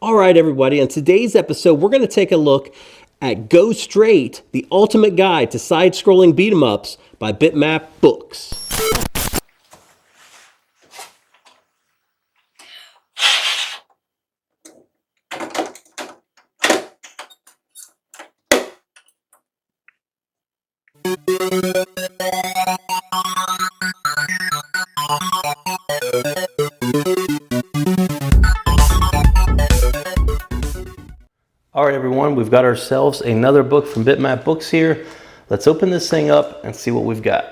All right, everybody, on today's episode, we're going to take a look at Go Straight, the ultimate guide to side-scrolling beat-em-ups by Bitmap Books. All right, everyone, we've got ourselves another book from Bitmap Books here. Let's open this thing up and see what we've got.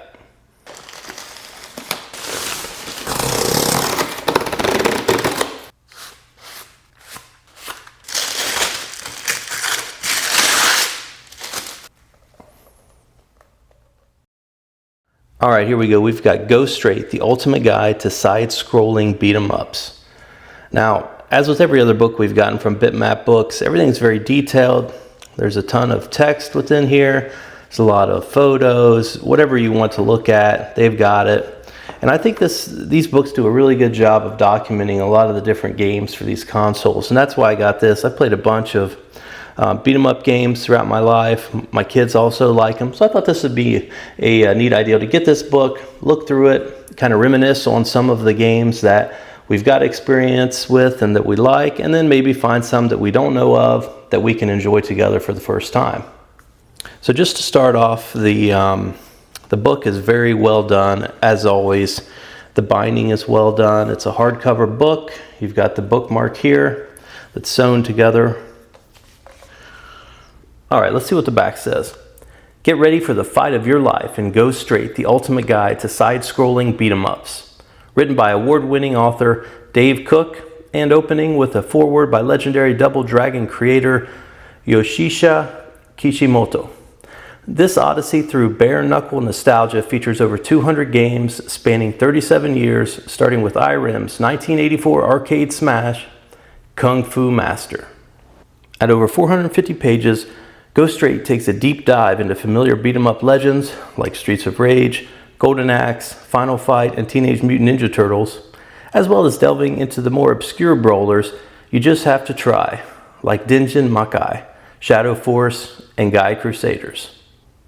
All right, here we go. We've got Go Straight, the ultimate guide to side-scrolling beat-em-ups. Now, as with every other book we've gotten from Bitmap Books, everything's very detailed. There's a ton of text within here. There's a lot of photos, whatever you want to look at, they've got it. And I think these books do a really good job of documenting a lot of the different games for these consoles. And that's why I got this. I've played a bunch of beat 'em up games throughout my life. My kids also like them. So I thought this would be a neat idea to get this book, look through it, kind of reminisce on some of the games that we've got experience with and that we like, and then maybe find some that we don't know of that we can enjoy together for the first time. So just to start off, the book is very well done, as always. The binding is well done. It's a hardcover book. You've got the bookmark here that's sewn together. All right, let's see what the back says. Get ready for the fight of your life and Go Straight, the ultimate guide to side-scrolling beat-em-ups. Written by award-winning author Dave Cook, and opening with a foreword by legendary Double Dragon creator Yoshihisa Kishimoto. This odyssey through bare-knuckle nostalgia features over 200 games spanning 37 years, starting with IREM's 1984 arcade smash, Kung Fu Master. At over 450 pages, Go Straight takes a deep dive into familiar beat-em-up legends like Streets of Rage, Golden Axe, Final Fight, and Teenage Mutant Ninja Turtles, as well as delving into the more obscure brawlers you just have to try, like Dingin Makai, Shadow Force, and Guy Crusaders.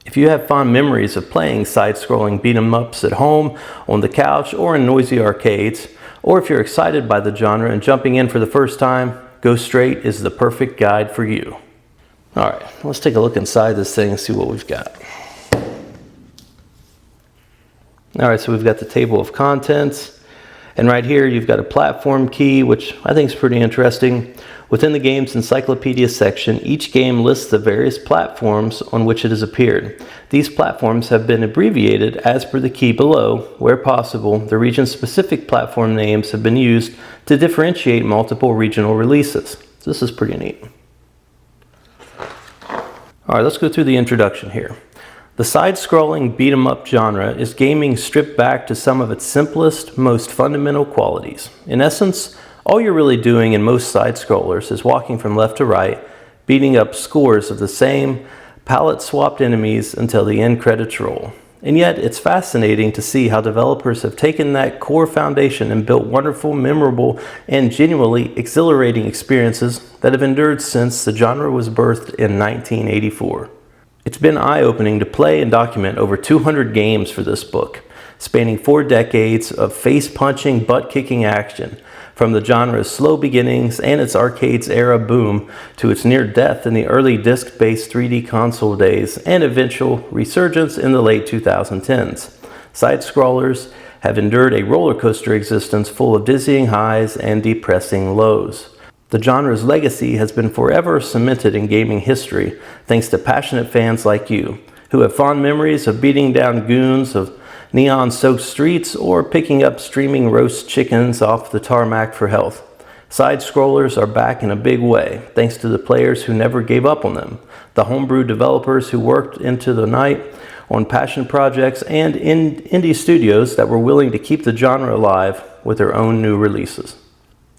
If you have fond memories of playing side-scrolling beat-em-ups at home, on the couch, or in noisy arcades, or if you're excited by the genre and jumping in for the first time, Go Straight is the perfect guide for you. All right, let's take a look inside this thing and see what we've got. All right, so we've got the table of contents, and right here you've got a platform key, which I think is pretty interesting. Within the game's encyclopedia section, each game lists the various platforms on which it has appeared. These platforms have been abbreviated as per the key below. Where possible, the region-specific platform names have been used to differentiate multiple regional releases. So this is pretty neat. All right, let's go through the introduction here. The side-scrolling beat-em-up genre is gaming stripped back to some of its simplest, most fundamental qualities. In essence, all you're really doing in most side-scrollers is walking from left to right, beating up scores of the same palette-swapped enemies until the end credits roll. And yet, it's fascinating to see how developers have taken that core foundation and built wonderful, memorable, and genuinely exhilarating experiences that have endured since the genre was birthed in 1984. It's been eye-opening to play and document over 200 games for this book, spanning 4 decades of face-punching, butt-kicking action, from the genre's slow beginnings and its arcades-era boom to its near death in the early disc-based 3D console days and eventual resurgence in the late 2010s. Side-scrollers have endured a roller coaster existence full of dizzying highs and depressing lows. The genre's legacy has been forever cemented in gaming history, thanks to passionate fans like you, who have fond memories of beating down goons of neon-soaked streets or picking up streaming roast chickens off the tarmac for health. Side-scrollers are back in a big way, thanks to the players who never gave up on them, the homebrew developers who worked into the night on passion projects, and indie studios that were willing to keep the genre alive with their own new releases.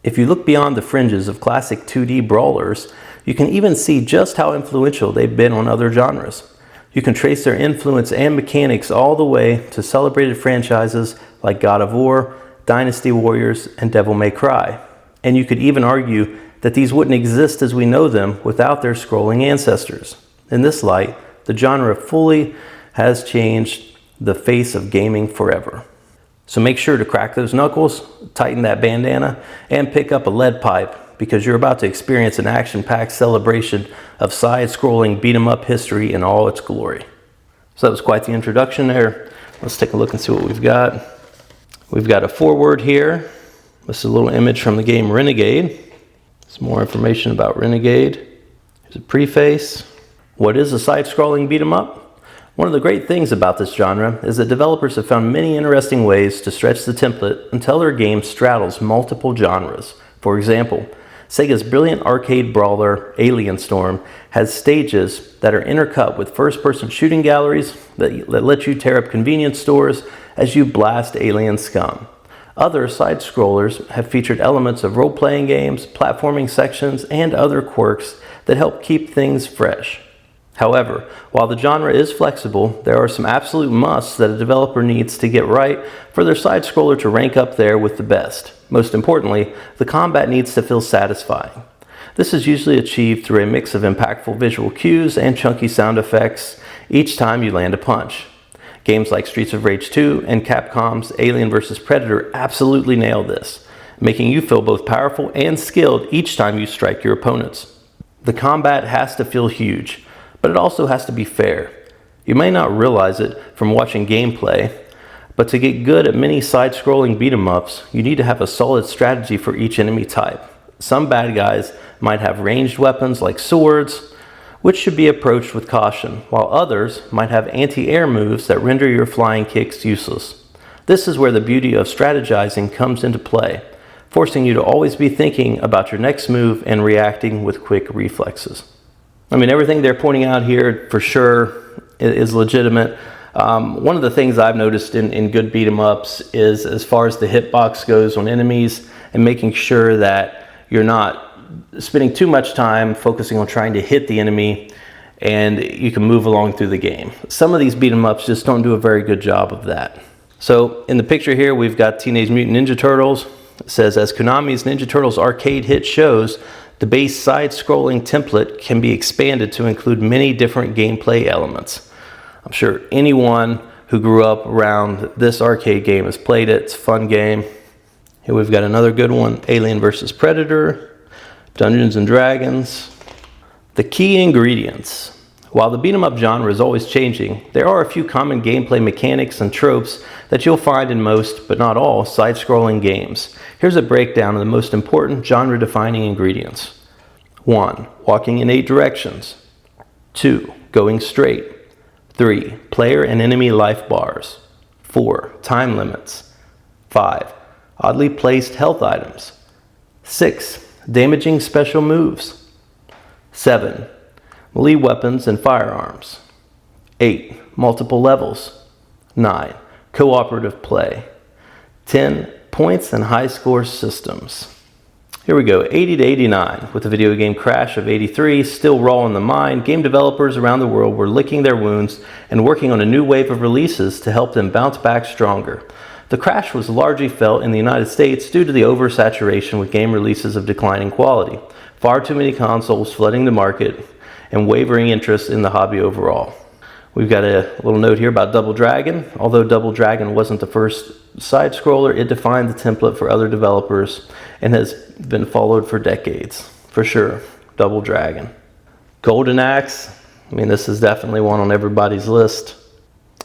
If you look beyond the fringes of classic 2D brawlers, you can even see just how influential they've been on other genres. You can trace their influence and mechanics all the way to celebrated franchises like God of War, Dynasty Warriors, and Devil May Cry. And you could even argue that these wouldn't exist as we know them without their scrolling ancestors. In this light, the genre fully has changed the face of gaming forever. So make sure to crack those knuckles, tighten that bandana, and pick up a lead pipe, because you're about to experience an action-packed celebration of side-scrolling beat-em-up history in all its glory. So that was quite the introduction there. Let's take a look and see what we've got. We've got a foreword here. This is a little image from the game Renegade. Some more information about Renegade. Here's a preface. What is a side-scrolling beat-em-up? One of the great things about this genre is that developers have found many interesting ways to stretch the template until their game straddles multiple genres. For example, Sega's brilliant arcade brawler Alien Storm has stages that are intercut with first-person shooting galleries that let you tear up convenience stores as you blast alien scum. Other side-scrollers have featured elements of role-playing games, platforming sections, and other quirks that help keep things fresh. However, while the genre is flexible, there are some absolute musts that a developer needs to get right for their side-scroller to rank up there with the best. Most importantly, the combat needs to feel satisfying. This is usually achieved through a mix of impactful visual cues and chunky sound effects each time you land a punch. Games like Streets of Rage 2 and Capcom's Alien vs. Predator absolutely nail this, making you feel both powerful and skilled each time you strike your opponents. The combat has to feel huge, but it also has to be fair. You may not realize it from watching gameplay, but to get good at many side-scrolling beat-em-ups, you need to have a solid strategy for each enemy type. Some bad guys might have ranged weapons like swords, which should be approached with caution, while others might have anti-air moves that render your flying kicks useless. This is where the beauty of strategizing comes into play, forcing you to always be thinking about your next move and reacting with quick reflexes. I mean, everything they're pointing out here for sure is legitimate. One of the things I've noticed in good beat 'em ups is, as far as the hitbox goes on enemies, and making sure that you're not spending too much time focusing on trying to hit the enemy and you can move along through the game. Some of these beat 'em ups just don't do a very good job of that. So in the picture here, we've got Teenage Mutant Ninja Turtles. It says, as Konami's Ninja Turtles arcade hit shows, the base side-scrolling template can be expanded to include many different gameplay elements. I'm sure anyone who grew up around this arcade game has played it. It's a fun game. Here we've got another good one, Alien vs. Predator, Dungeons and Dragons. The key ingredients. While the beat-em-up genre is always changing, there are a few common gameplay mechanics and tropes that you'll find in most, but not all, side-scrolling games. Here's a breakdown of the most important genre-defining ingredients. 1. Walking in 8 directions. 2. Going straight. 3. Player and enemy life bars. 4. Time limits. 5. Oddly placed health items. 6. Damaging special moves. 7. Melee weapons and firearms. 8. Multiple levels. 9. Cooperative play. 10. Points and high score systems. Here we go, 80 to 89. With the video game crash of 83 still raw in the mind, game developers around the world were licking their wounds and working on a new wave of releases to help them bounce back stronger. The crash was largely felt in the United States due to the oversaturation with game releases of declining quality, far too many consoles flooding the market, and wavering interest in the hobby overall. We've got a little note here about Double Dragon. Although Double Dragon wasn't the first side-scroller, it defined the template for other developers and has been followed for decades. For sure, Double Dragon. Golden Axe, I mean, this is definitely one on everybody's list.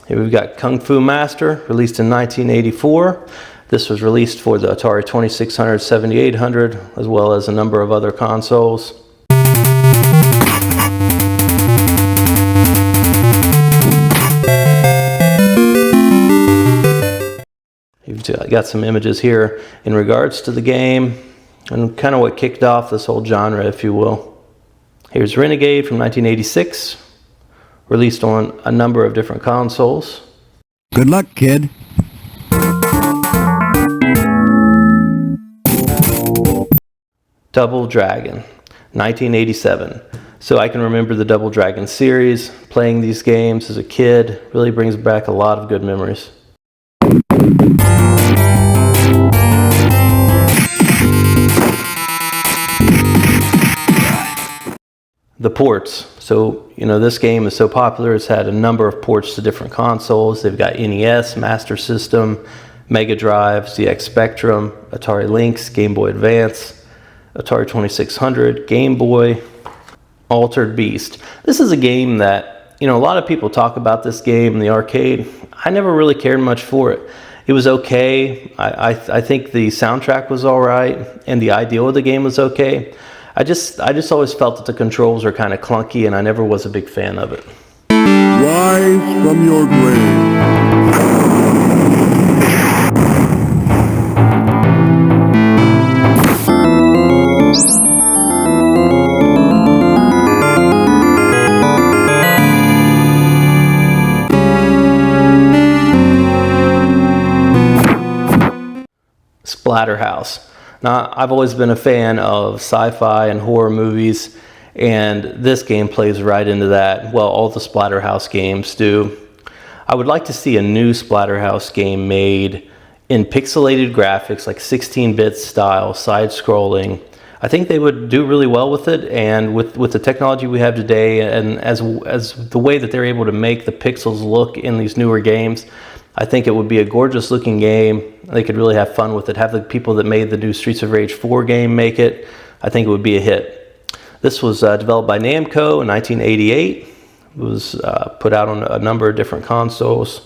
Here we've got Kung Fu Master, released in 1984. This was released for the Atari 2600, 7800, as well as a number of other consoles. You've got some images here in regards to the game and kind of what kicked off this whole genre, if you will. Here's Renegade from 1986, released on a number of different consoles. Good luck, kid. Double Dragon, 1987. So I can remember the Double Dragon series. Playing these games as a kid really brings back a lot of good memories. the ports. So, this game is so popular, it's had a number of ports to different consoles. They've got NES, Master System, Mega Drive, ZX Spectrum, Atari Lynx, Game Boy Advance, Atari 2600, Game Boy, Altered Beast. This is a game that, a lot of people talk about this game in the arcade. I never really cared much for it. It was okay. I think the soundtrack was all right, and the idea of the game was okay. I just always felt that the controls were kind of clunky, and I never was a big fan of it. Rise from your grave. Splatterhouse. Now, I've always been a fan of sci-fi and horror movies, and this game plays right into that. Well, all the Splatterhouse games do. I would like to see a new Splatterhouse game made in pixelated graphics, like 16-bit style, side-scrolling. I think they would do really well with it, and with the technology we have today, and as the way that they're able to make the pixels look in these newer games, I think it would be a gorgeous looking game. They could really have fun with it. Have the people that made the new Streets of Rage 4 game make it. I think it would be a hit. This was developed by Namco in 1988. It was put out on a number of different consoles.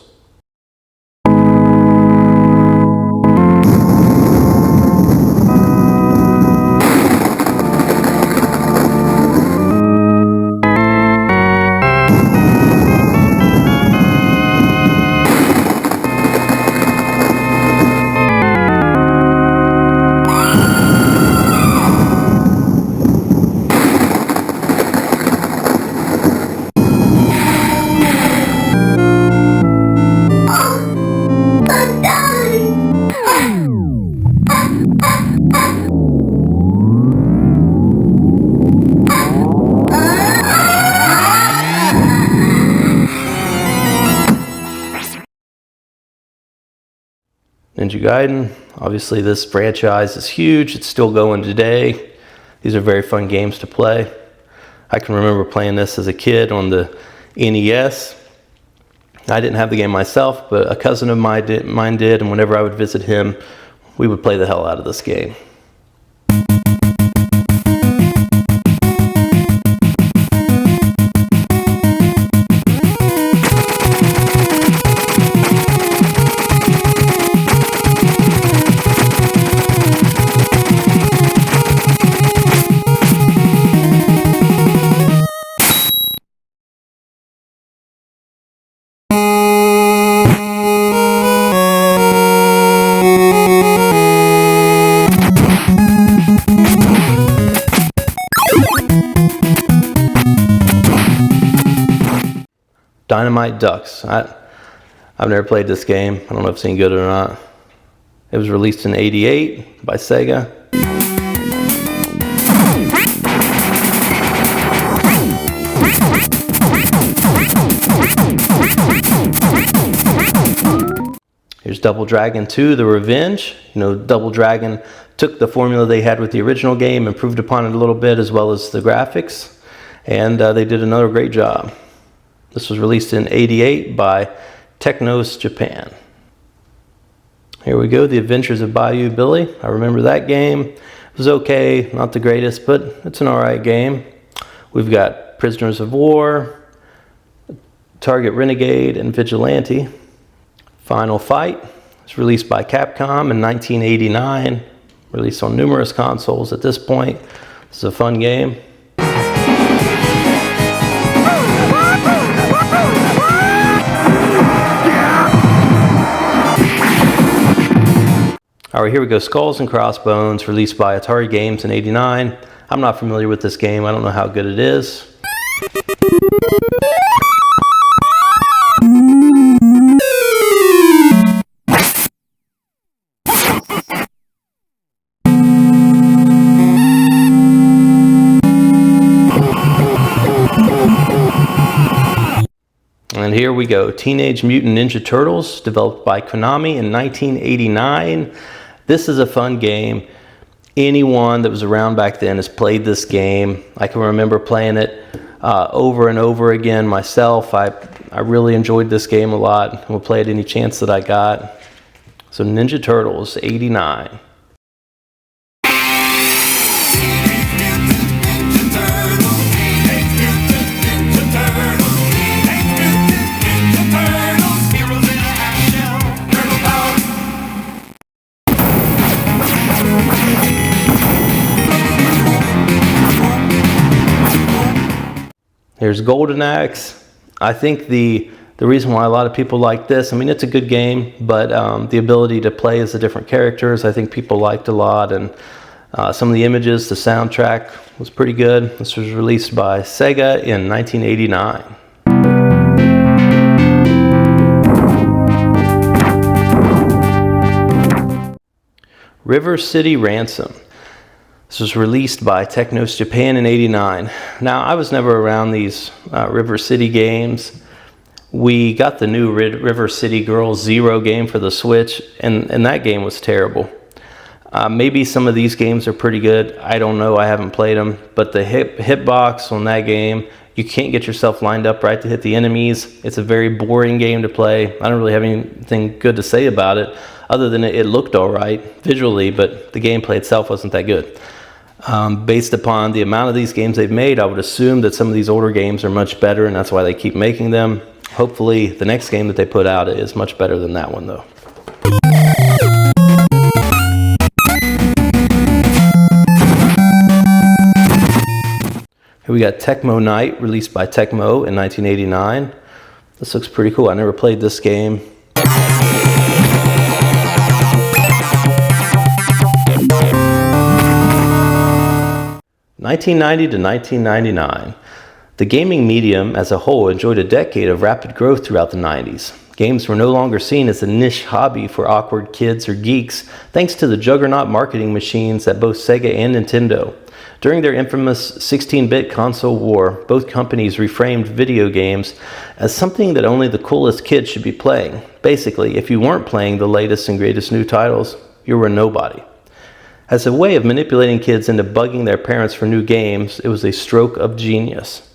Ninja Gaiden. Obviously this franchise is huge. It's still going today. These are very fun games to play. I can remember playing this as a kid on the NES. I didn't have the game myself, but a cousin of mine did, and whenever I would visit him, we would play the hell out of this game. Dynamite Ducks. I've never played this game. I don't know if it's any good or not. It was released in '88 by Sega. Here's Double Dragon 2, The Revenge. Double Dragon took the formula they had with the original game, improved upon it a little bit, as well as the graphics, and they did another great job. This was released in '88 by Technos Japan. Here we go, The Adventures of Bayou Billy. I remember that game. It was okay, not the greatest, but it's an alright game. We've got Prisoners of War, Target Renegade, and Vigilante. Final Fight. It's released by Capcom in 1989. Released on numerous consoles at this point. This is a fun game. All right, here we go. Skulls and Crossbones, released by Atari Games in '89. I'm not familiar with this game. I don't know how good it is. And here we go. Teenage Mutant Ninja Turtles, developed by Konami in 1989. This is a fun game. Anyone that was around back then has played this game. I can remember playing it over and over again myself. I really enjoyed this game a lot and will play it any chance that I got. So Ninja Turtles 89. Here's Golden Axe. I think the reason why a lot of people like this, I mean, it's a good game, but the ability to play as the different characters, I think people liked a lot. And some of the images, the soundtrack was pretty good. This was released by Sega in 1989. River City Ransom. This was released by Technos Japan in '89. Now, I was never around these River City games. We got the new River City Girls Zero game for the Switch, and that game was terrible. Maybe some of these games are pretty good. I don't know. I haven't played them. But the hitbox on that game, you can't get yourself lined up right to hit the enemies. It's a very boring game to play. I don't really have anything good to say about it, other than it looked all right visually, but the gameplay itself wasn't that good. Based upon the amount of these games they've made, I would assume that some of these older games are much better, and that's why they keep making them. Hopefully, the next game that they put out is much better than that one, though. Here we got Tecmo Knight, released by Tecmo in 1989. This looks pretty cool. I never played this game. 1990 to 1999. The gaming medium as a whole enjoyed a decade of rapid growth throughout the 90s. Games were no longer seen as a niche hobby for awkward kids or geeks, thanks to the juggernaut marketing machines at both Sega and Nintendo. During their infamous 16-bit console war, both companies reframed video games as something that only the coolest kids should be playing. Basically, if you weren't playing the latest and greatest new titles, you were a nobody. As a way of manipulating kids into bugging their parents for new games, it was a stroke of genius.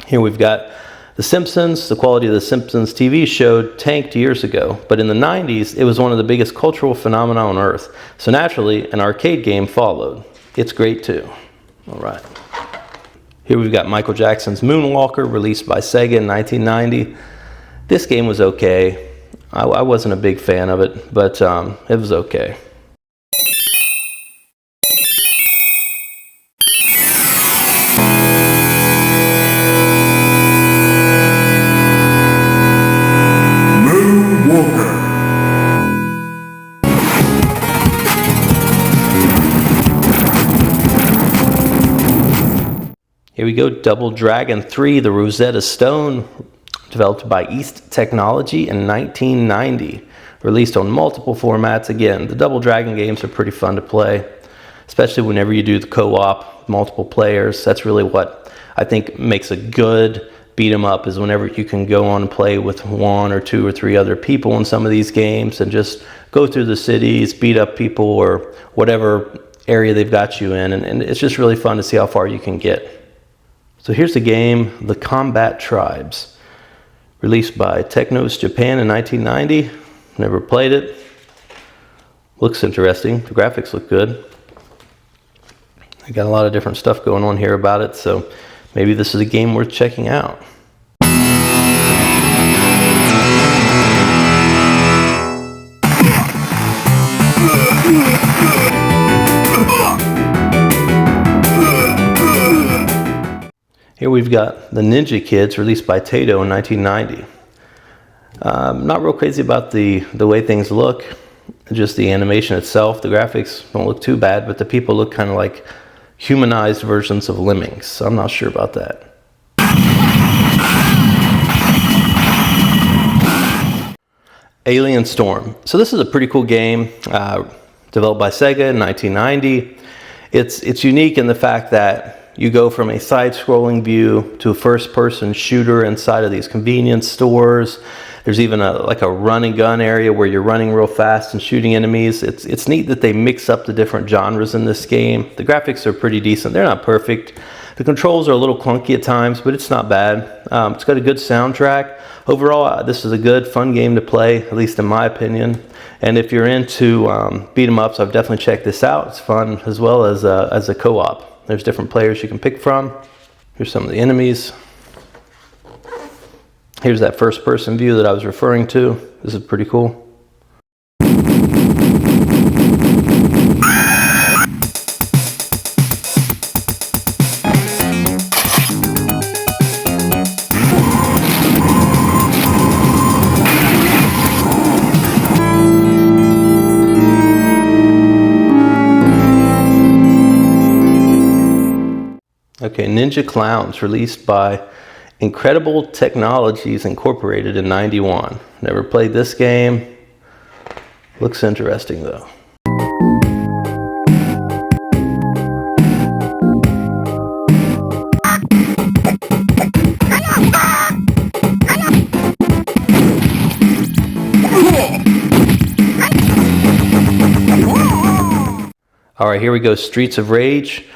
Here we've got The Simpsons. The quality of The Simpsons TV show tanked years ago, but in the 90s, it was one of the biggest cultural phenomena on Earth. So naturally, an arcade game followed. It's great too. All right. Here we've got Michael Jackson's Moonwalker, released by Sega in 1990. This game was okay. I wasn't a big fan of it, but it was okay. Here we go, Double Dragon 3, the Rosetta Stone, developed by East Technology in 1990. Released on multiple formats. Again, the Double Dragon games are pretty fun to play, especially whenever you do the co-op, multiple players. That's really what I think makes a good beat 'em up, is whenever you can go on and play with one or two or three other people in some of these games and just go through the cities, beat up people or whatever area they've got you in. And it's just really fun to see how far you can get. So here's the game, The Combat Tribes, released by Technos Japan in 1990. Never played it. Looks interesting. The graphics look good. I got a lot of different stuff going on here about it, so maybe this is a game worth checking out. Here we've got The Ninja Kids, released by Taito in 1990. Not real crazy about the way things look, just the animation itself. The graphics don't look too bad, but the people look kind of like humanized versions of lemmings, so I'm not sure about that. Alien Storm. So this is a pretty cool game, developed by Sega in 1990. It's unique in the fact that you go from a side-scrolling view to a first-person shooter inside of these convenience stores. There's even like a run and gun area where you're running real fast and shooting enemies. It's neat that they mix up the different genres in this game. The graphics are pretty decent. They're not perfect, The controls are a little clunky at times, but it's not bad. It's got a good soundtrack. Overall, this is a good, fun game to play, at least in my opinion. And if you're into beat 'em ups, I've definitely checked this out. It's fun as well as a co-op. There's different players you can pick from. Here's some of the enemies. Here's that first-person view that I was referring to. This is pretty cool. Okay, Ninja Clowns, released by Incredible Technologies Incorporated in '91. Never played this game. Looks interesting though. All right, here we go. Streets of Rage,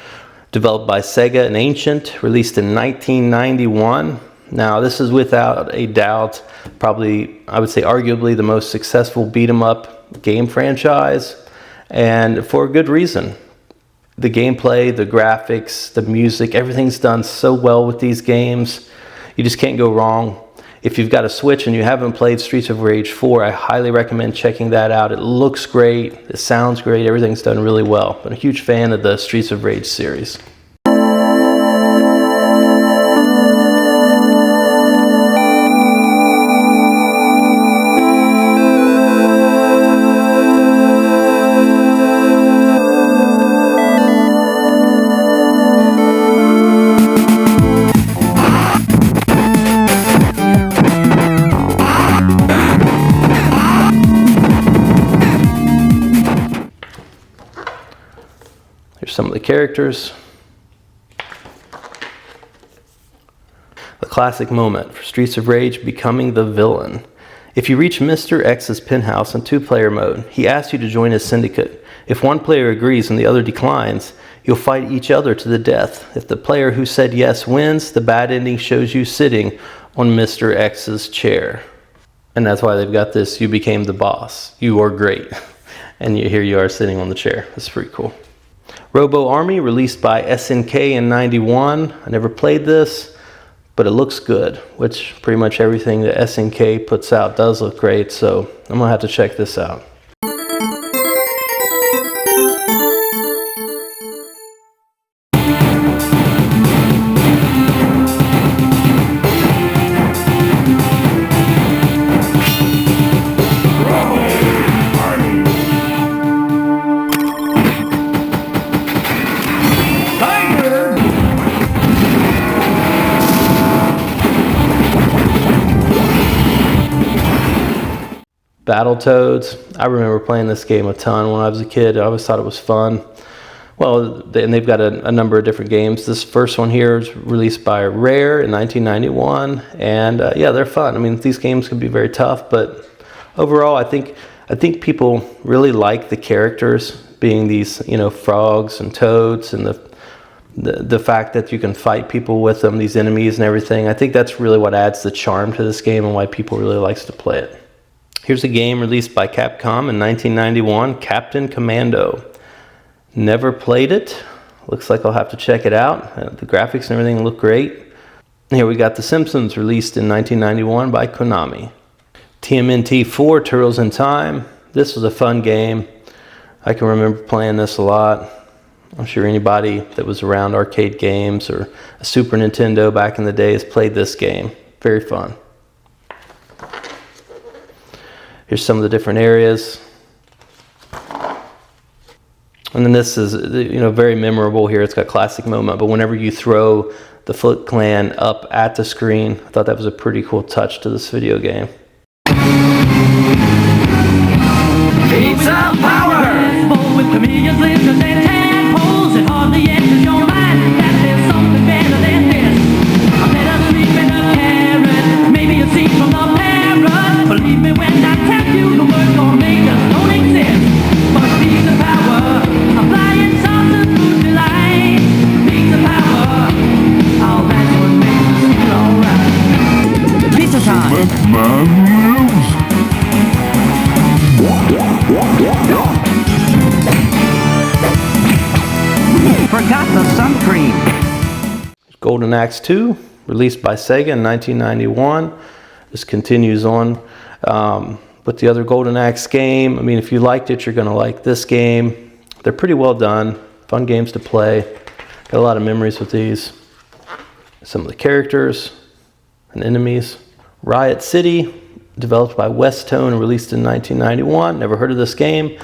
developed by Sega and Ancient, released in 1991. Now, this is without a doubt, probably, I would say arguably the most successful beat 'em up game franchise, and for a good reason. The gameplay, the graphics, the music, everything's done so well with these games. You just can't go wrong. If you've got a Switch and you haven't played Streets of Rage 4, I highly recommend checking that out. It looks great, it sounds great, everything's done really well. I'm a huge fan of the Streets of Rage series. Here's some of the characters. The classic moment for Streets of Rage: becoming the villain. If you reach Mr. X's penthouse in two-player mode, he asks you to join his syndicate. If one player agrees and the other declines, you'll fight each other to the death. If the player who said yes wins, the bad ending shows you sitting on Mr. X's chair. And that's why they've got this, you became the boss. You are great. And here you are sitting on the chair. That's pretty cool. Robo Army, released by SNK in '91. I never played this, but it looks good, which pretty much everything that SNK puts out does look great, so I'm gonna have to check this out. Battletoads. I remember playing this game a ton when I was a kid. I always thought it was fun. Well, and they've got a number of different games. This first one here is released by Rare in 1991, and yeah, they're fun. I mean, these games can be very tough, but overall, I think people really like the characters being these, you know, frogs and toads, and the fact that you can fight people with them, these enemies and everything. I think that's really what adds the charm to this game and why people really likes to play it. Here's a game released by Capcom in 1991, Captain Commando. Never played it. Looks like I'll have to check it out. The graphics and everything look great. Here we got The Simpsons, released in 1991 by Konami. TMNT 4, Turtles in Time. This was a fun game. I can remember playing this a lot. I'm sure anybody that was around arcade games or a Super Nintendo back in the day has played this game. Very fun. Here's some of the different areas. And then this is, you know, very memorable here. It's got classic moment, but whenever you throw the Foot Clan up at the screen, I thought that was a pretty cool touch to this video game. Pizza power! Bowl with chameleons, lizards, and tadpoles. It hardly enters your mind that there's something better than this. A better sleep in a carrot, maybe a seed from the parrot. Believe me when I tell you the word tornadoes don't exist. But pizza power, a flying saucer food delight. Pizza power, Golden Axe 2, released by Sega in 1991. This continues on with the other Golden Axe game. I mean, if you liked it, you're going to like this game. They're pretty well done, fun games to play. Got a lot of memories with these. Some of the characters and enemies. Riot City, developed by Westone and released in 1991. Never heard of this game.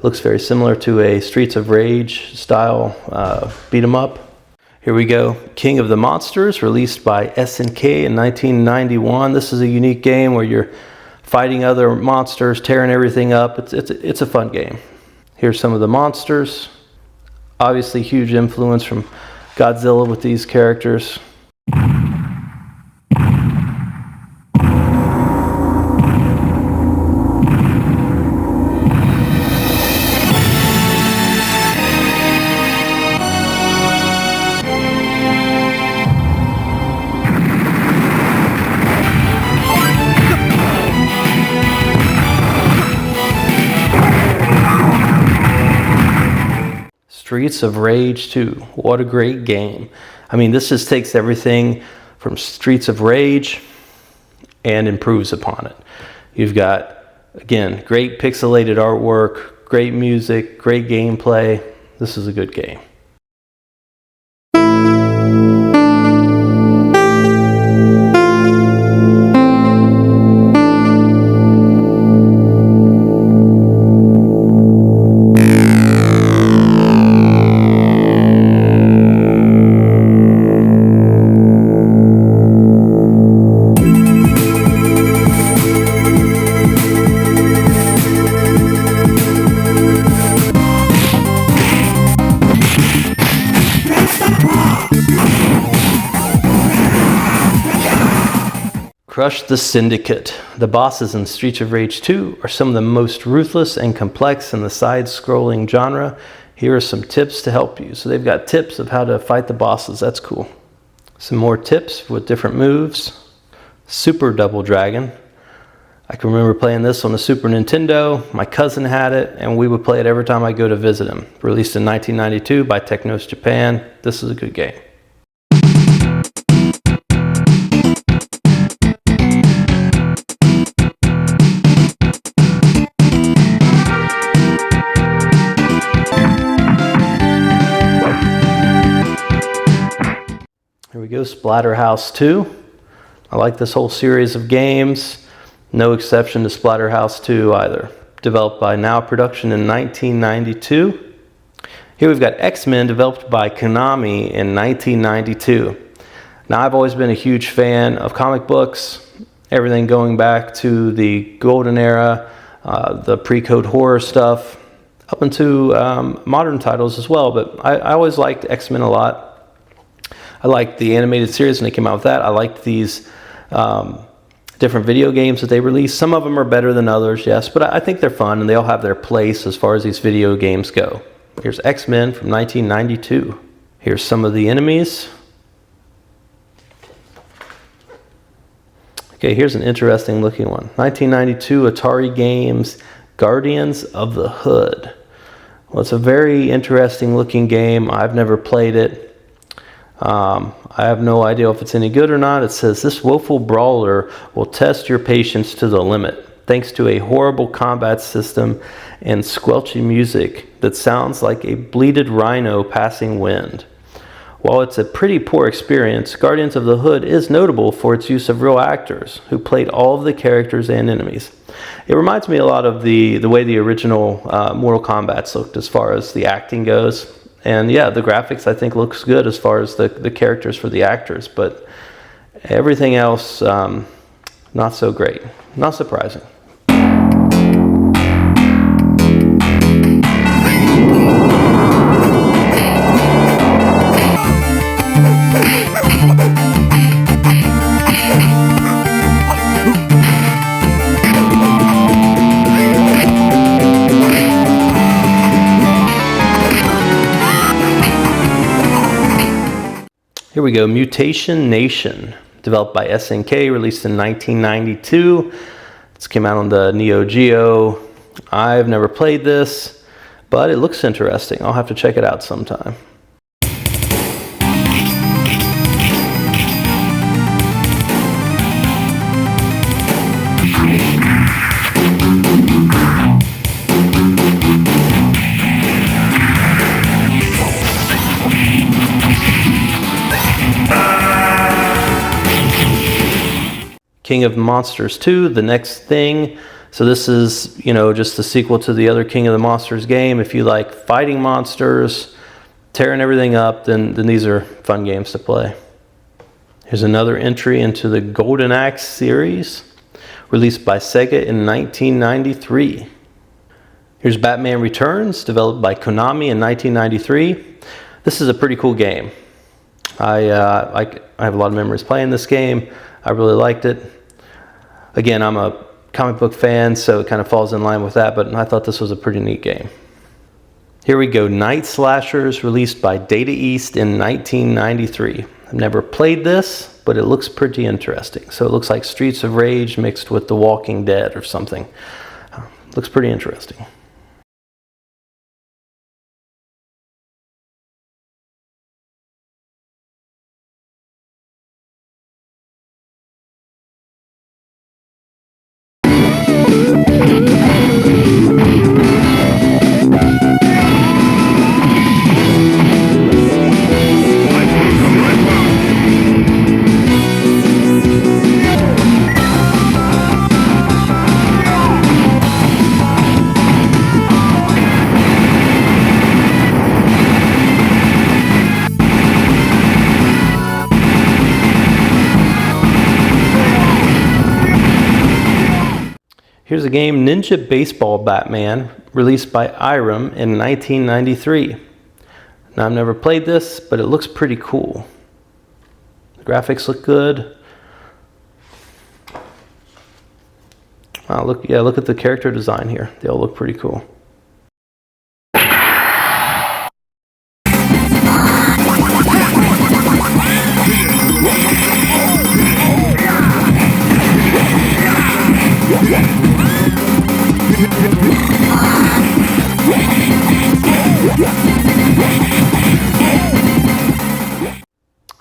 Looks very similar to a Streets of Rage style beat 'em up. Here we go. King of the Monsters, released by SNK in 1991. This is a unique game where you're fighting other monsters, tearing everything up. It's a fun game. Here's some of the monsters. Obviously, huge influence from Godzilla with these characters. Streets of Rage 2. What a great game. I mean, this just takes everything from Streets of Rage and improves upon it. You've got, again, great pixelated artwork, great music, great gameplay. This is a good game. Crush the Syndicate. The bosses in Streets of Rage 2 are some of the most ruthless and complex in the side-scrolling genre. Here are some tips to help you. So they've got tips of how to fight the bosses. That's cool. Some more tips with different moves. Super Double Dragon. I can remember playing this on the Super Nintendo. My cousin had it, and we would play it every time I go to visit him. Released in 1992 by Technos Japan. This is a good game. Here we go, Splatterhouse 2. I like this whole series of games. No exception to Splatterhouse 2 either. Developed by Now Production in 1992. Here we've got X-Men, developed by Konami in 1992. Now, I've always been a huge fan of comic books, everything going back to the golden era, the pre-code horror stuff, up into modern titles as well, but I always liked X-Men a lot. I liked the animated series when they came out with that. I liked these different video games that they released. Some of them are better than others, yes, but I think they're fun and they all have their place as far as these video games go. Here's X-Men from 1992. Here's some of the enemies. Okay, here's an interesting looking one. 1992 Atari Games, Guardians of the Hood. Well, it's a very interesting looking game. I've never played it. I have no idea if it's any good or not. It says, this woeful brawler will test your patience to the limit, thanks to a horrible combat system and squelchy music that sounds like a bleated rhino passing wind. While it's a pretty poor experience, Guardians of the Hood is notable for its use of real actors who played all of the characters and enemies. It reminds me a lot of the way the original Mortal Kombat looked as far as the acting goes. And yeah, the graphics I think looks good as far as the characters for the actors, but everything else, not so great. Not surprising. Here we go, Mutation Nation, developed by SNK, released in 1992. This came out on the Neo Geo. I've never played this, but it looks interesting. I'll have to check it out sometime. King of Monsters 2, The Next Thing. So this is, you know, just a sequel to the other King of the Monsters game. If you like fighting monsters, tearing everything up, then these are fun games to play. Here's another entry into the Golden Axe series, released by Sega in 1993. Here's Batman Returns, developed by Konami in 1993. This is a pretty cool game. I have a lot of memories playing this game. I really liked it. Again, I'm a comic book fan, so it kind of falls in line with that, but I thought this was a pretty neat game. Here we go, Night Slashers, released by Data East in 1993. I've never played this, but it looks pretty interesting. So it looks like Streets of Rage mixed with The Walking Dead or something. Looks pretty interesting. Here's a game, Ninja Baseball Batman, released by Irem in 1993. Now, I've never played this, but it looks pretty cool. The graphics look good. Wow, look at the character design here. They all look pretty cool.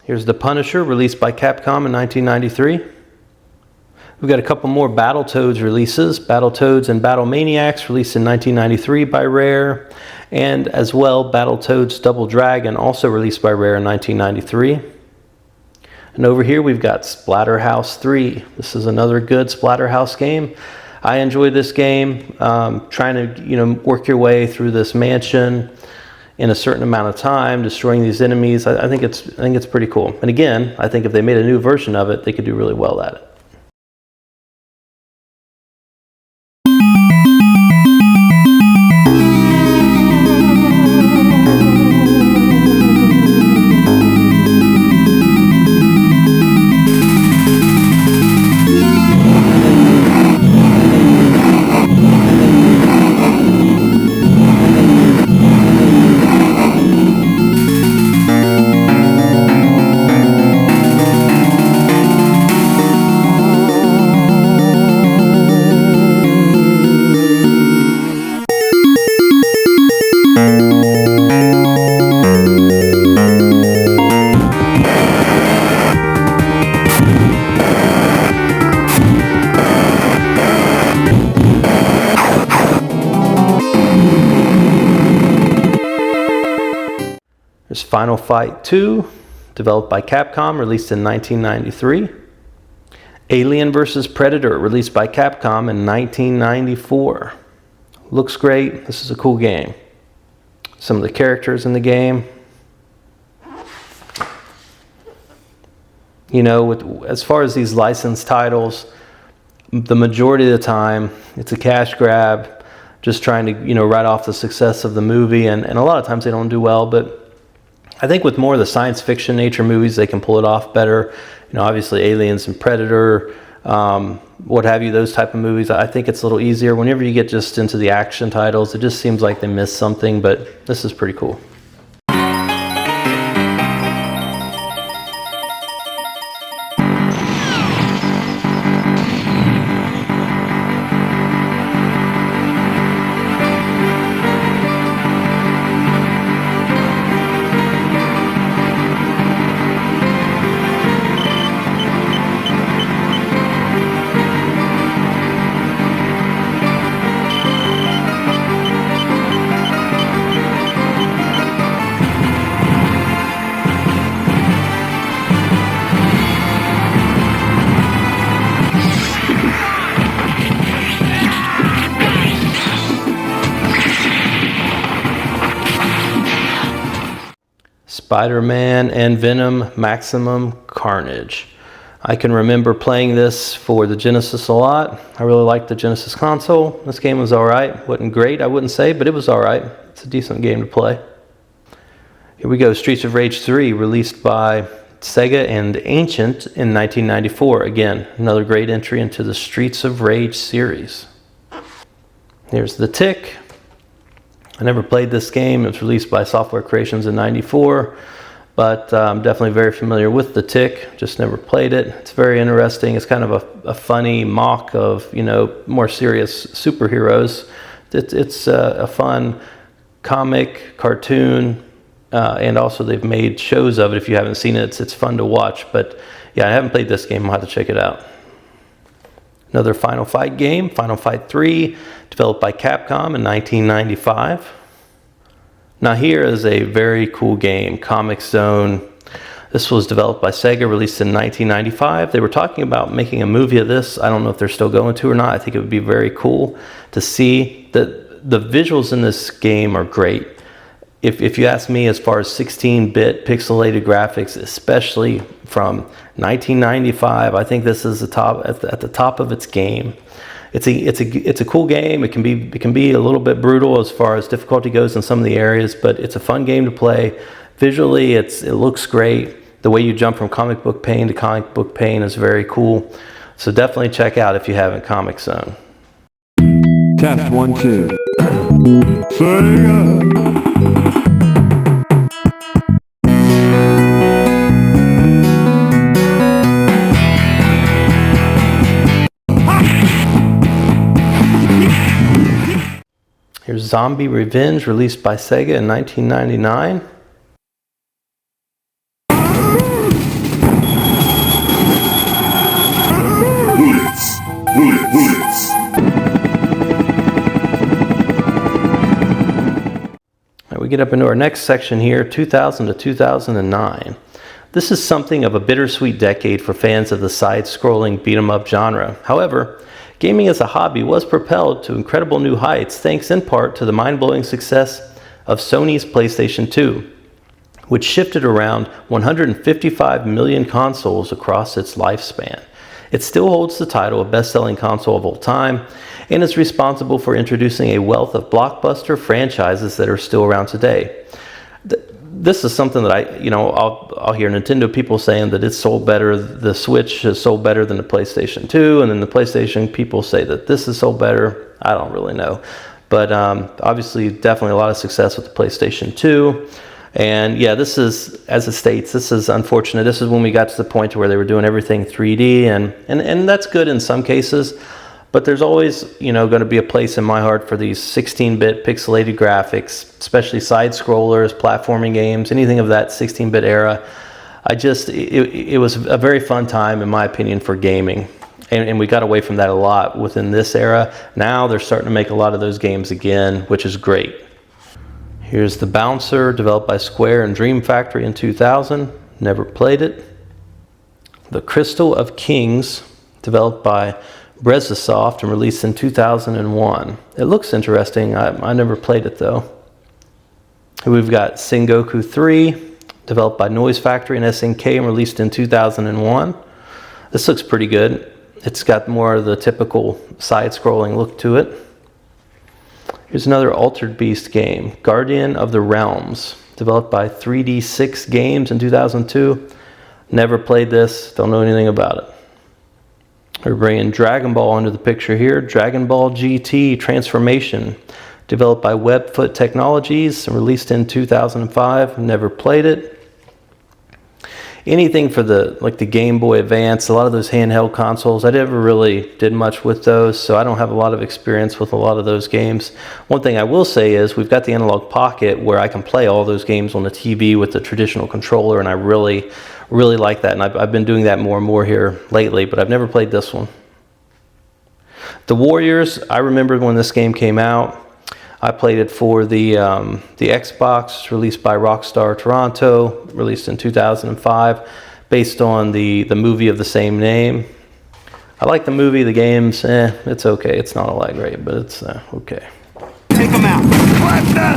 Here's The Punisher, released by Capcom in 1993. We've got a couple more Battletoads releases. Battletoads and Battlemaniacs, released in 1993 by Rare. And as well, Battletoads Double Dragon, also released by Rare in 1993. And over here we've got Splatterhouse 3. This is another good Splatterhouse game. I enjoyed this game, trying to work your way through this mansion in a certain amount of time, destroying these enemies. I think it's pretty cool. And again, I think if they made a new version of it, they could do really well at it. There's Final Fight 2, developed by Capcom, released in 1993. Alien vs. Predator, released by Capcom in 1994. Looks great. This is a cool game. Some of the characters in the game. As far as these licensed titles, the majority of the time, it's a cash grab, just trying to, write off the success of the movie. And a lot of times they don't do well, but I think with more of the science fiction nature movies, they can pull it off better. Obviously Aliens and Predator, what have you, those type of movies. I think it's a little easier. Whenever you get just into the action titles, it just seems like they miss something, but this is pretty cool. Spider-Man and Venom Maximum Carnage. I can remember playing this for the Genesis a lot. I really liked the Genesis console. This game was alright. Wasn't great, I wouldn't say, but it was alright. It's a decent game to play. Here we go, Streets of Rage 3, released by Sega and Ancient in 1994. Again, another great entry into the Streets of Rage series. Here's The Tick. I never played this game. It was released by Software Creations in 94, but I'm definitely very familiar with The Tick, just never played it. It's very interesting. It's kind of a funny mock of, you know, more serious superheroes. It's a fun comic, cartoon, and also they've made shows of it. If you haven't seen it, it's fun to watch. But yeah, I haven't played this game. I'll have to check it out. Another Final Fight game, Final Fight 3, developed by Capcom in 1995. Now here is a very cool game, Comic Zone. This was developed by Sega, released in 1995. They were talking about making a movie of this. I don't know if they're still going to or not. I think it would be very cool to see. The visuals in this game are great. If you ask me, as far as 16-bit pixelated graphics, especially from 1995, I think this is at the top of its game. It's a cool game. It can be a little bit brutal as far as difficulty goes in some of the areas, but it's a fun game to play. Visually, it looks great. The way you jump from comic book pane to comic book pane is very cool. So definitely check out if you haven't, Comic Zone. Test 1, 2. Sega. Here's Zombie Revenge, released by Sega in 1999. Bullets. Now we get up into our next section here, 2000 to 2009. This is something of a bittersweet decade for fans of the side-scrolling beat-em-up genre. However, gaming as a hobby was propelled to incredible new heights thanks in part to the mind-blowing success of Sony's PlayStation 2, which shifted around 155 million consoles across its lifespan. It still holds the title of best-selling console of all time and is responsible for introducing a wealth of blockbuster franchises that are still around today. This is something that I'll hear Nintendo people saying that it's sold better, the Switch is sold better than the PlayStation 2, and then the PlayStation people say that this is sold better. I don't really know. But obviously, definitely a lot of success with the PlayStation 2. And yeah, this is, as it states, this is unfortunate. This is when we got to the point where they were doing everything 3D, and that's good in some cases. But there's always, going to be a place in my heart for these 16-bit pixelated graphics, especially side-scrollers, platforming games, anything of that 16-bit era. It was a very fun time, in my opinion, for gaming. And we got away from that a lot within this era. Now they're starting to make a lot of those games again, which is great. Here's The Bouncer, developed by Square and Dream Factory in 2000. Never played it. The Crystal of Kings, developed by Brezasoft and released in 2001. It looks interesting. I never played it though. We've got Sengoku 3, developed by Noise Factory and SNK and released in 2001. This looks pretty good. It's got more of the typical side-scrolling look to it. Here's another Altered Beast game, Guardian of the Realms, developed by 3D6 Games in 2002. Never played this, don't know anything about it. We're bringing Dragon Ball into the picture here. Dragon Ball GT Transformation, developed by Webfoot Technologies and released in 2005. Never played it. Anything for the Game Boy Advance, a lot of those handheld consoles, I never really did much with those, so I don't have a lot of experience with a lot of those games. One thing I will say is we've got the Analog Pocket where I can play all those games on the TV with the traditional controller, and I really like that, and I've been doing that more and more here lately, but I've never played this one. The Warriors, I remember when this game came out. I played it for the Xbox, released by Rockstar Toronto, released in 2005, based on the movie of the same name. I like the movie, the games, it's okay. It's not all that great, but it's okay. Take them out. What the?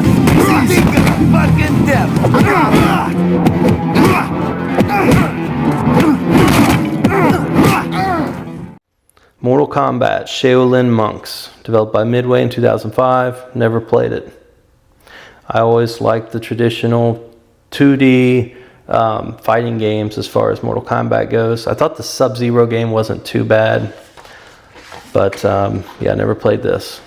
Think of fucking death. Mortal Kombat Shaolin Monks, developed by Midway in 2005. Never played it. I always liked the traditional 2D fighting games as far as Mortal Kombat goes. I thought the Sub-Zero game wasn't too bad, but yeah, never played this.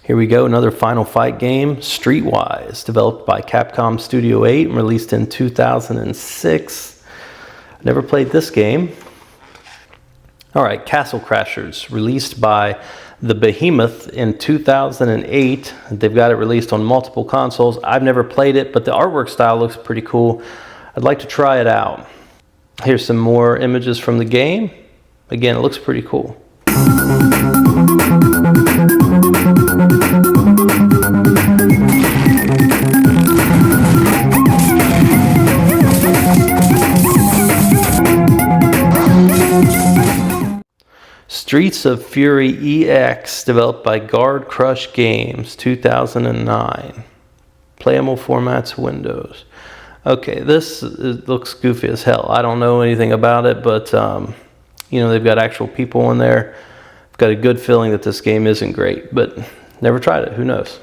Here we go, another Final Fight game, Streetwise, developed by Capcom Studio 8 and released in 2006. Never played this game. All right, Castle Crashers, released by the Behemoth in 2008. They've got it released on multiple consoles. I've never played it, but the artwork style looks pretty cool. I'd like to try it out. Here's some more images from the game. Again, it looks pretty cool. Streets of Fury EX, developed by Guard Crush Games, 2009. Playable formats, Windows. Okay, this looks goofy as hell. I don't know anything about it, but you know, they've got actual people in there. I've got a good feeling that this game isn't great, but never tried it. Who knows?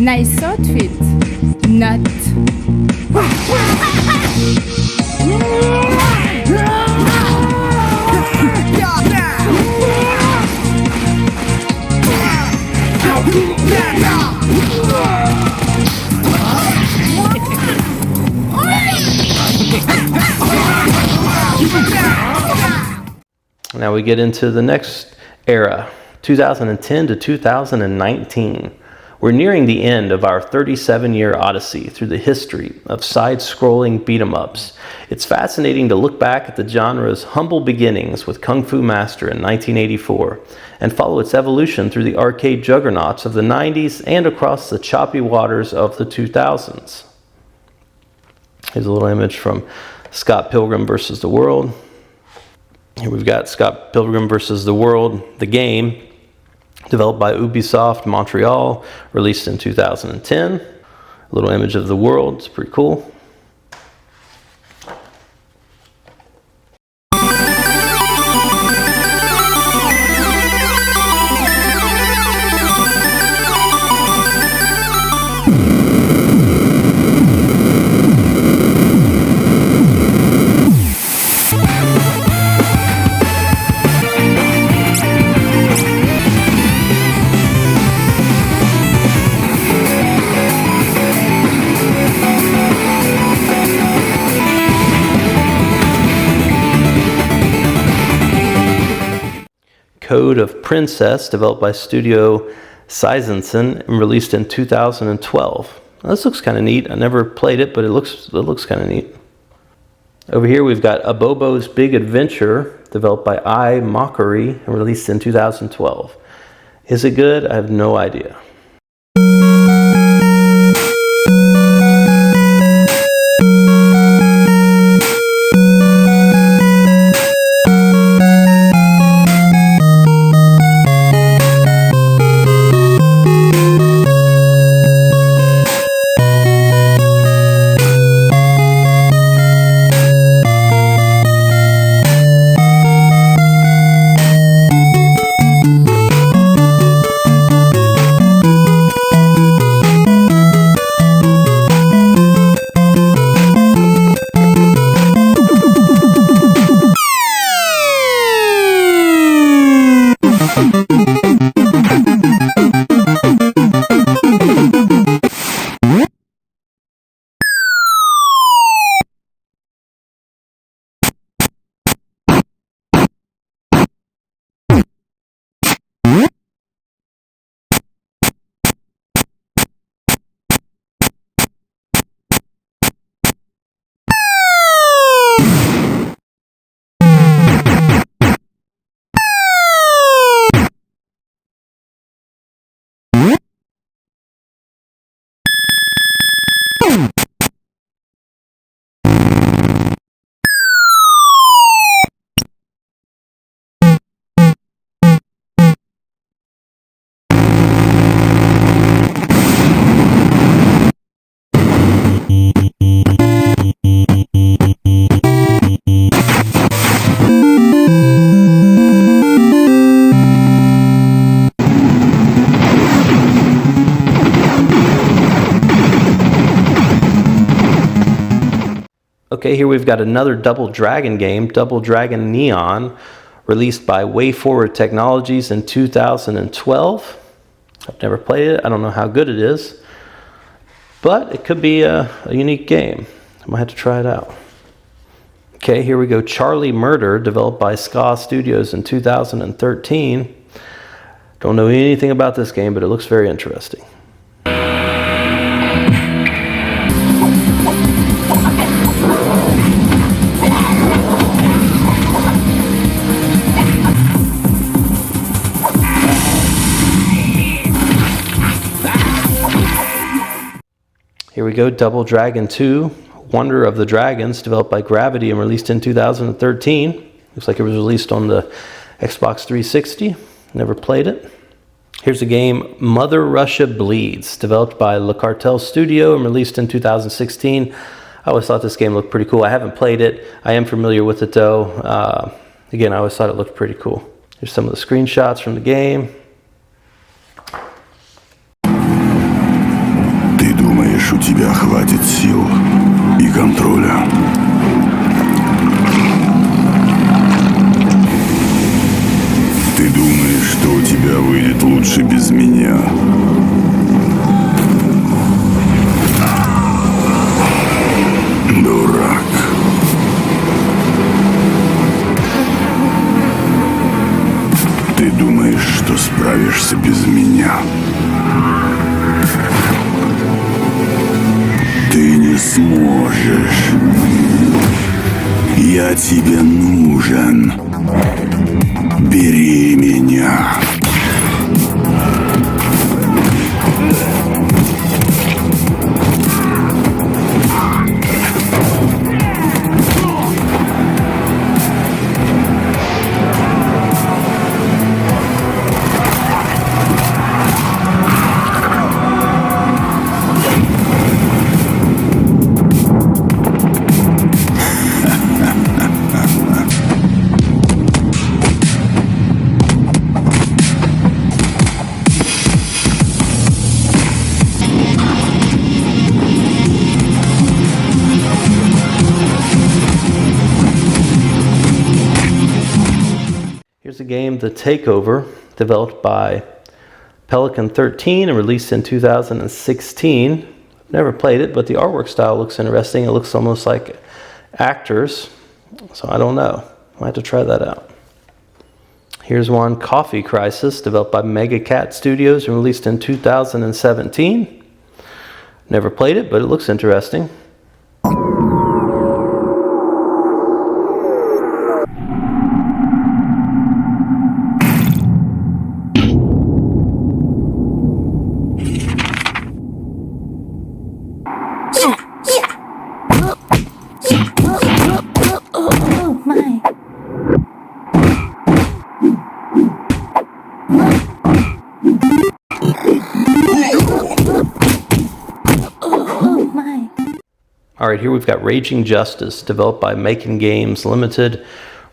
Nice outfit. Not. Now we get into the next era, 2010 to 2019. We're nearing the end of our 37-year odyssey through the history of side-scrolling beat-em-ups. It's fascinating to look back at the genre's humble beginnings with Kung Fu Master in 1984 and follow its evolution through the arcade juggernauts of the 90s and across the choppy waters of the 2000s. Here's a little image from Scott Pilgrim vs. the World. Here we've got Scott Pilgrim vs. the World, the game, developed by Ubisoft Montreal, released in 2010. A little image of the world, it's pretty cool. Code of Princess, developed by Studio Seisensen and released in 2012. Now, this looks kind of neat. I never played it, but it looks kind of neat. Over here we've got Abobo's Big Adventure, developed by iMockery and released in 2012. Is it good? I have no idea. we've got another Double Dragon game, Double Dragon Neon, released by Way Forward Technologies in 2012. I've never played it. I don't know how good it is, but it could be a unique game. I might have to try it out. Okay, here we go. Charlie Murder, developed by Ska Studios in 2013. Don't know anything about this game, but it looks very interesting. Here we go, Double Dragon 2, Wonder of the Dragons, developed by Gravity and released in 2013. Looks like it was released on the Xbox 360. Never played it. Here's a game, Mother Russia Bleeds, developed by Le Cartel Studio and released in 2016. I always thought this game looked pretty cool. I haven't played it. I am familiar with it though. Again, I always thought it looked pretty cool. Here's some of the screenshots from the game. Ты думаешь, у тебя хватит сил и контроля? Ты думаешь, что у тебя выйдет лучше без меня? Дурак. Ты думаешь, что справишься без меня? Ты не сможешь. Я тебе нужен. Бери меня. Here's a game, The Takeover, developed by Pelican 13 and released in 2016. Never played it, but the artwork style looks interesting. It looks almost like actors, so I don't know. I'll have to try that out. Here's one, Coffee Crisis, developed by Mega Cat Studios and released in 2017. Never played it, but it looks interesting. Alright, here we've got Raging Justice, developed by Making Games Limited,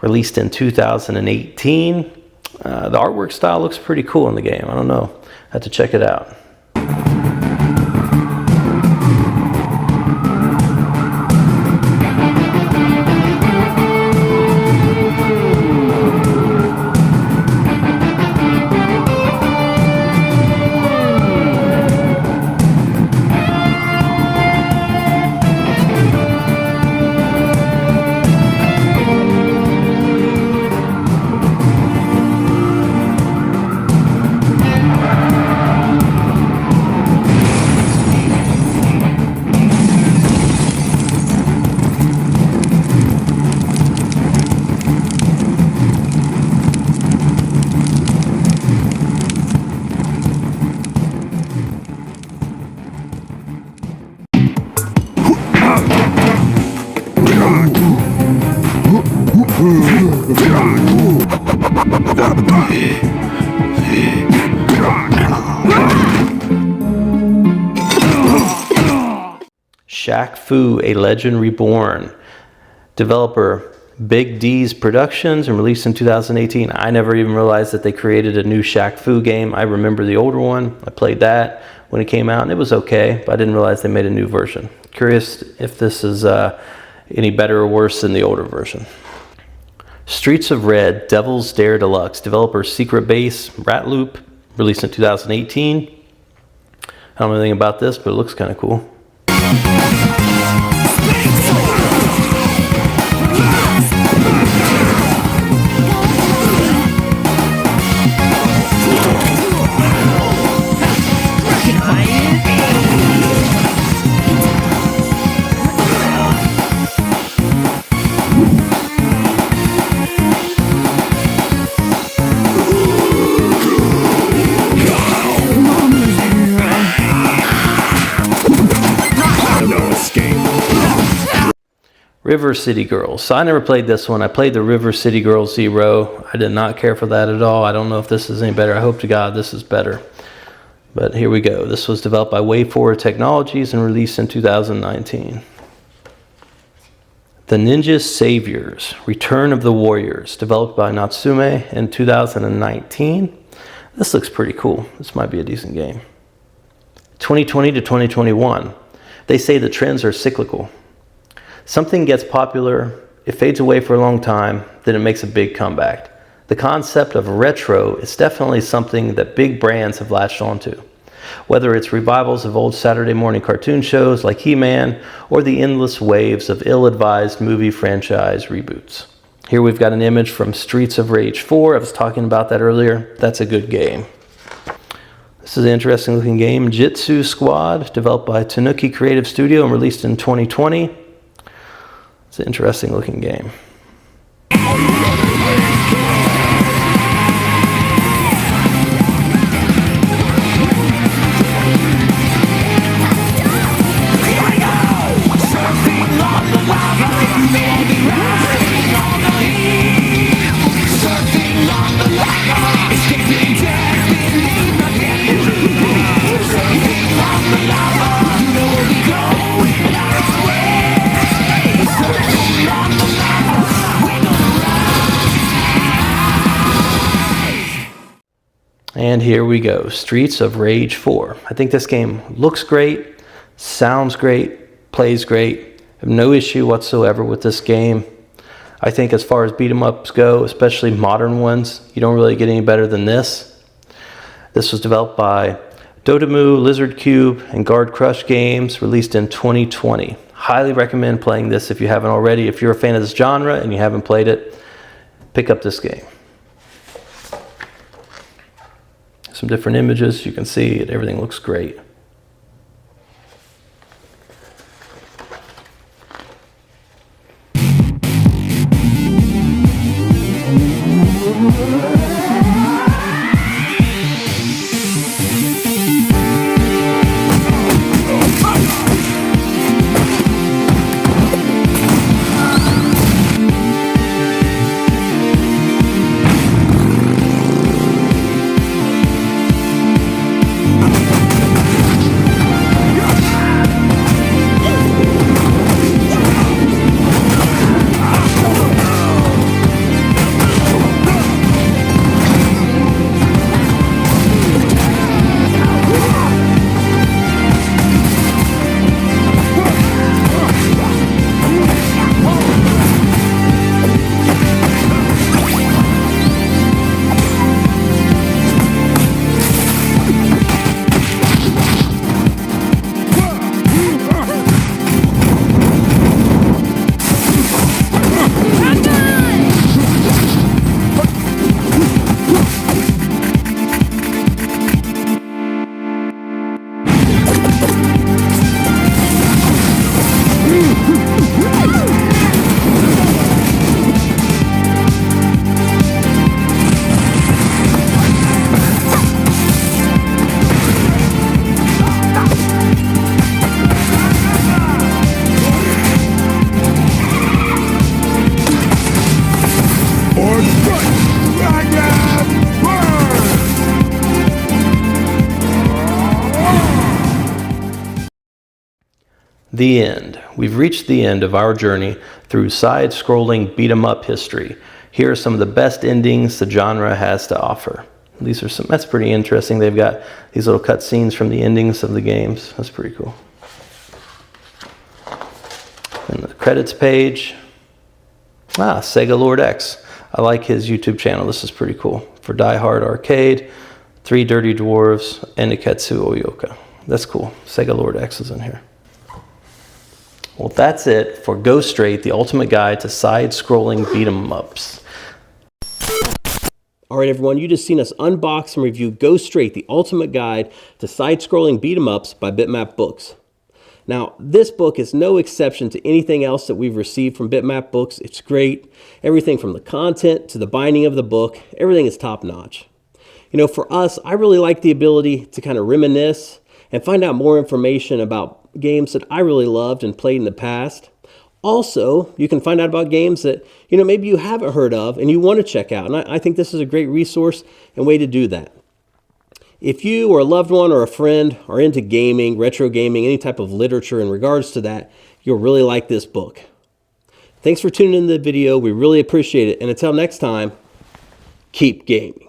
released in 2018. The artwork style looks pretty cool in the game. I don't know. I have to check it out. Shaq Fu, A Legend Reborn. Developer Big D's Productions and released in 2018. I never even realized that they created a new Shaq Fu game. I remember the older one. I played that when it came out and it was okay, but I didn't realize they made a new version. Curious if this is any better or worse than the older version. Streets of Red, Devil's Dare Deluxe, developer Secret Base, Rat Loop, released in 2018. I don't know anything about this, but it looks kind of cool. River City Girls. So I never played this one. I played the River City Girls Zero. I did not care for that at all. I don't know if this is any better. I hope to God this is better. But here we go. This was developed by WayForward Technologies and released in 2019. The Ninja Saviors, Return of the Warriors, developed by Natsume in 2019. This looks pretty cool. This might be a decent game. 2020 to 2021. They say the trends are cyclical. Something gets popular, it fades away for a long time, then it makes a big comeback. The concept of retro is definitely something that big brands have latched onto. Whether it's revivals of old Saturday morning cartoon shows like He-Man, or the endless waves of ill-advised movie franchise reboots. Here we've got an image from Streets of Rage 4. I was talking about that earlier. That's a good game. This is an interesting looking game. Jitsu Squad, developed by Tanuki Creative Studio and released in 2020. It's an interesting looking game. And here we go, Streets of Rage 4. I think this game looks great, sounds great, plays great. I have no issue whatsoever with this game. I think as far as beat 'em ups go, especially modern ones, you don't really get any better than this. This was developed by Dotemu, Lizard Cube, and Guard Crush Games, released in 2020. Highly recommend playing this if you haven't already. If you're a fan of this genre and you haven't played it, pick up this game. Some different images, you can see it, everything looks great. The end. We've reached the end of our journey through side-scrolling beat-em-up history. Here are some of the best endings the genre has to offer. These are some. That's pretty interesting. They've got these little cutscenes from the endings of the games. That's pretty cool. And the credits page. Sega Lord X. I like his YouTube channel. This is pretty cool. For Die Hard Arcade, 3 Dirty Dwarves, and Niketsu Oyoka. That's cool. Sega Lord X is in here. Well, that's it for Go Straight, the ultimate guide to side-scrolling beat-em-ups. All right, everyone, you just seen us unbox and review Go Straight, the ultimate guide to side-scrolling beat-em-ups by Bitmap Books. Now, this book is no exception to anything else that we've received from Bitmap Books. It's great. Everything from the content to the binding of the book, everything is top-notch. You know, for us, I really like the ability to kind of reminisce and find out more information about games that I really loved and played in the past. Also, you can find out about games that, you know, maybe you haven't heard of and you want to check out. And I think this is a great resource and way to do that. If you or a loved one or a friend are into gaming, retro gaming, any type of literature in regards to that, you'll really like this book. Thanks for tuning in to the video. We really appreciate it. And until next time, keep gaming.